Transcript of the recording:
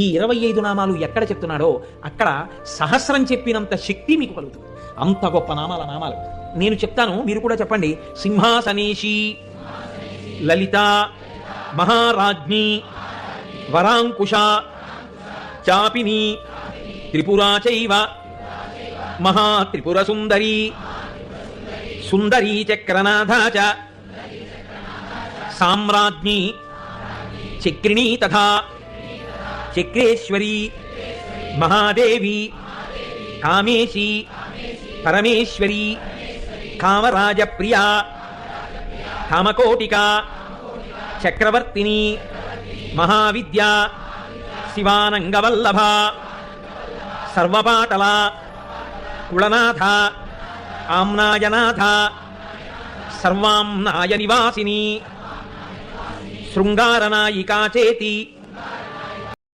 ఈ 25 నామాలు ఎక్కడ చెప్తున్నాడో అక్కడ సహస్రం చెప్పినంత శక్తి మీకు కలుగుతుంది. అంత గొప్ప నామాలు నేను చెప్తాను, మీరు కూడా చెప్పండి. సింహాసనేషి, లలిత, మహారాజ్ఞి, వరాంకుశ, చాపిని, త్రిపురా చైవ, మహాత్రిపుర సుందరి, సుందరీ చక్రనాథ చ, సామ్రాజ్ఞి, చక్రిణీ తథా చక్రేశ్వరి, మహాదేవి, కామేశి, పరమేశ్వరి, కామరాజప్రియా, కామకోటిక, చక్రవర్తిని, మహావిద్య, శివానంగవల్లభ, సర్వపాటల, కుళనాథ, ఆమ్నాయనాథ, సర్వాంనాయ నివాసిని, శృంగారనాయికా చేతి,